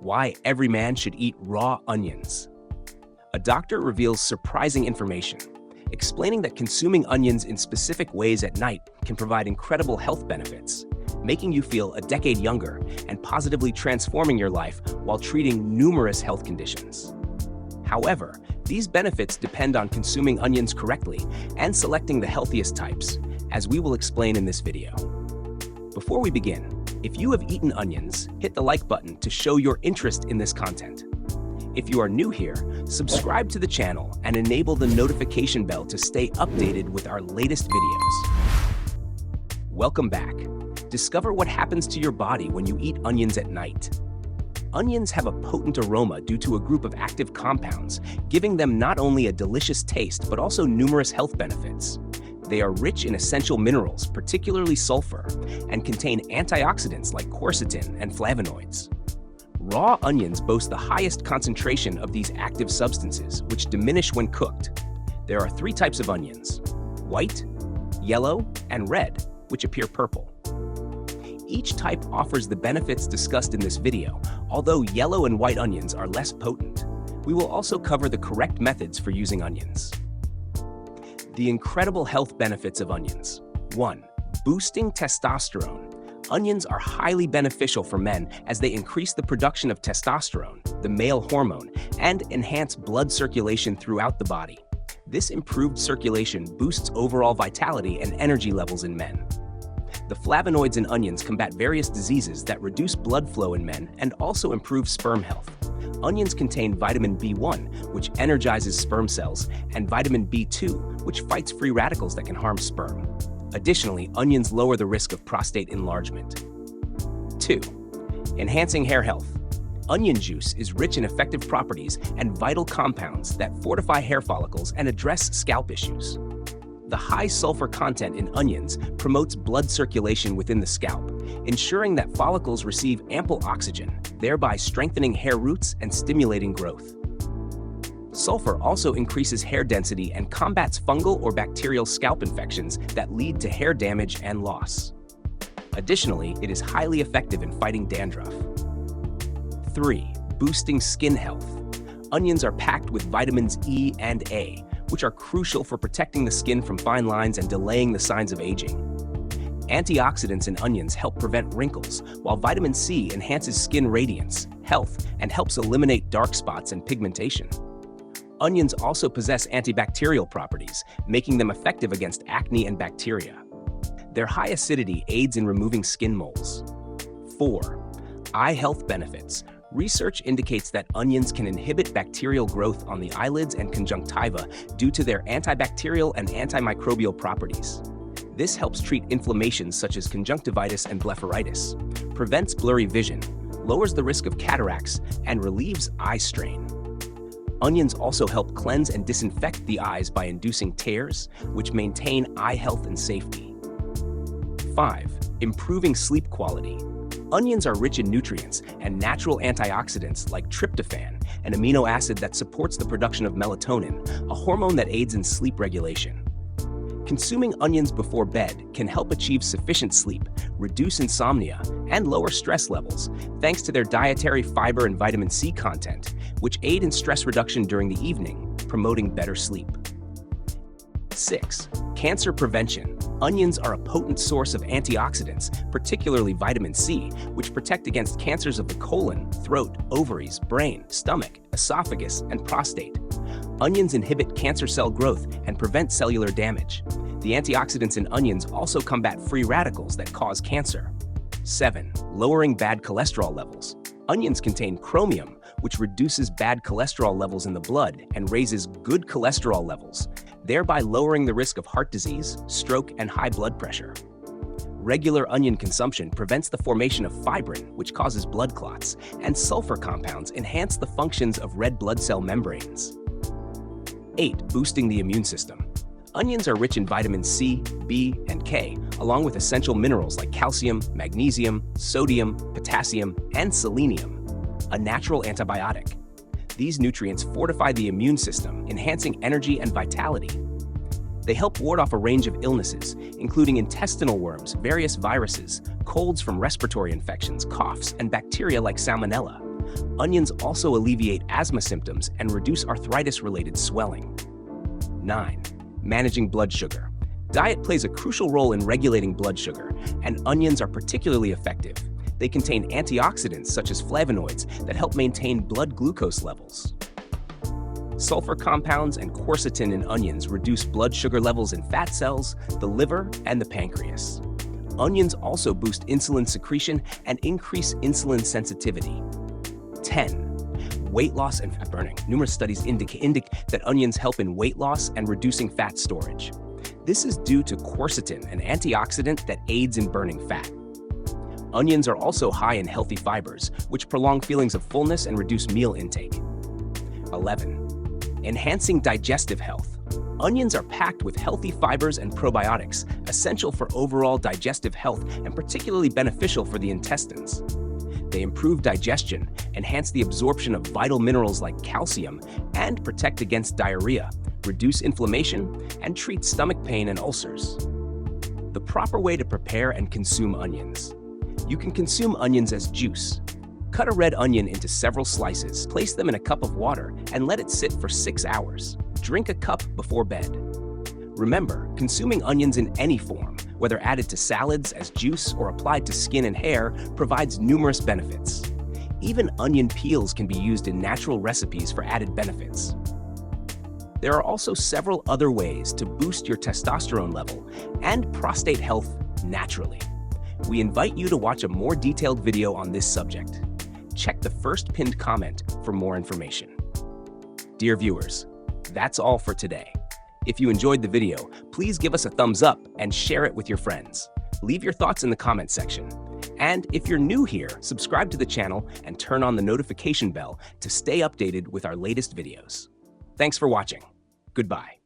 Why every man should eat raw onions. A doctor reveals surprising information, explaining that consuming onions in specific ways at night can provide incredible health benefits, making you feel a decade younger and positively transforming your life while treating numerous health conditions. However, these benefits depend on consuming onions correctly and selecting the healthiest types, as we will explain in this video. Before we begin, if you have eaten onions, hit the like button to show your interest in this content. If you are new here, subscribe to the channel and enable the notification bell to stay updated with our latest videos. Welcome back. Discover what happens to your body when you eat onions at night. Onions have a potent aroma due to a group of active compounds, giving them not only a delicious taste but also numerous health benefits. They are rich in essential minerals, particularly sulfur, and contain antioxidants like quercetin and flavonoids. Raw onions boast the highest concentration of these active substances, which diminish when cooked. There are 3 types of onions: white, yellow, and red, which appear purple. Each type offers the benefits discussed in this video, although yellow and white onions are less potent. We will also cover the correct methods for using onions. The incredible health benefits of onions. 1. Boosting testosterone. Onions are highly beneficial for men as they increase the production of testosterone, the male hormone, and enhance blood circulation throughout the body. This improved circulation boosts overall vitality and energy levels in men. The flavonoids in onions combat various diseases that reduce blood flow in men and also improve sperm health. Onions contain vitamin B1, which energizes sperm cells, and vitamin B2, which fights free radicals that can harm sperm. Additionally, onions lower the risk of prostate enlargement. 2. Enhancing hair health. Onion juice is rich in effective properties and vital compounds that fortify hair follicles and address scalp issues. The high sulfur content in onions promotes blood circulation within the scalp, ensuring that follicles receive ample oxygen, thereby strengthening hair roots and stimulating growth. Sulfur also increases hair density and combats fungal or bacterial scalp infections that lead to hair damage and loss. Additionally, it is highly effective in fighting dandruff. 3. Boosting skin health. Onions are packed with vitamins E and A, which are crucial for protecting the skin from fine lines and delaying the signs of aging. Antioxidants in onions help prevent wrinkles, while vitamin C enhances skin radiance, health, and helps eliminate dark spots and pigmentation. Onions also possess antibacterial properties, making them effective against acne and bacteria. Their high acidity aids in removing skin moles. 4. Eye health benefits. Research indicates that onions can inhibit bacterial growth on the eyelids and conjunctiva due to their antibacterial and antimicrobial properties. This helps treat inflammations such as conjunctivitis and blepharitis, prevents blurry vision, lowers the risk of cataracts, and relieves eye strain. Onions also help cleanse and disinfect the eyes by inducing tears, which maintain eye health and safety. 5. Improving sleep quality. Onions are rich in nutrients and natural antioxidants like tryptophan, an amino acid that supports the production of melatonin, a hormone that aids in sleep regulation. Consuming onions before bed can help achieve sufficient sleep, reduce insomnia, and lower stress levels, thanks to their dietary fiber and vitamin C content, which aid in stress reduction during the evening, promoting better sleep. 6. Cancer prevention. Onions are a potent source of antioxidants, particularly vitamin C, which protect against cancers of the colon, throat, ovaries, brain, stomach, esophagus, and prostate. Onions inhibit cancer cell growth and prevent cellular damage. The antioxidants in onions also combat free radicals that cause cancer. 7. Lowering bad cholesterol levels. Onions contain chromium, which reduces bad cholesterol levels in the blood and raises good cholesterol levels, thereby lowering the risk of heart disease, stroke, and high blood pressure. Regular onion consumption prevents the formation of fibrin, which causes blood clots, and sulfur compounds enhance the functions of red blood cell membranes. 8. Boosting the immune system. Onions are rich in vitamins C, B, and K, along with essential minerals like calcium, magnesium, sodium, potassium, and selenium, a natural antibiotic. These nutrients fortify the immune system, enhancing energy and vitality. They help ward off a range of illnesses, including intestinal worms, various viruses, colds from respiratory infections, coughs, and bacteria like salmonella. Onions also alleviate asthma symptoms and reduce arthritis-related swelling. 9. Managing blood sugar. Diet plays a crucial role in regulating blood sugar, and onions are particularly effective. They contain antioxidants such as flavonoids that help maintain blood glucose levels. Sulfur compounds and quercetin in onions reduce blood sugar levels in fat cells, the liver, and the pancreas. Onions also boost insulin secretion and increase insulin sensitivity. 10. Weight loss and fat burning. Numerous studies indicate that onions help in weight loss and reducing fat storage. This is due to quercetin, an antioxidant that aids in burning fat. Onions are also high in healthy fibers, which prolong feelings of fullness and reduce meal intake. 11. Enhancing digestive health. Onions are packed with healthy fibers and probiotics, essential for overall digestive health and particularly beneficial for the intestines. They improve digestion, enhance the absorption of vital minerals like calcium, and protect against diarrhea, reduce inflammation, and treat stomach pain and ulcers. The proper way to prepare and consume onions. You can consume onions as juice. Cut a red onion into several slices, place them in a cup of water, and let it sit for 6 hours. Drink a cup before bed. Remember, consuming onions in any form, whether added to salads as juice or applied to skin and hair, provides numerous benefits. Even onion peels can be used in natural recipes for added benefits. There are also several other ways to boost your testosterone level and prostate health naturally. We invite you to watch a more detailed video on this subject. Check the first pinned comment for more information. Dear viewers, that's all for today. If you enjoyed the video, please give us a thumbs up and share it with your friends. Leave your thoughts in the comment section. And if you're new here, subscribe to the channel and turn on the notification bell to stay updated with our latest videos. Thanks for watching. Goodbye.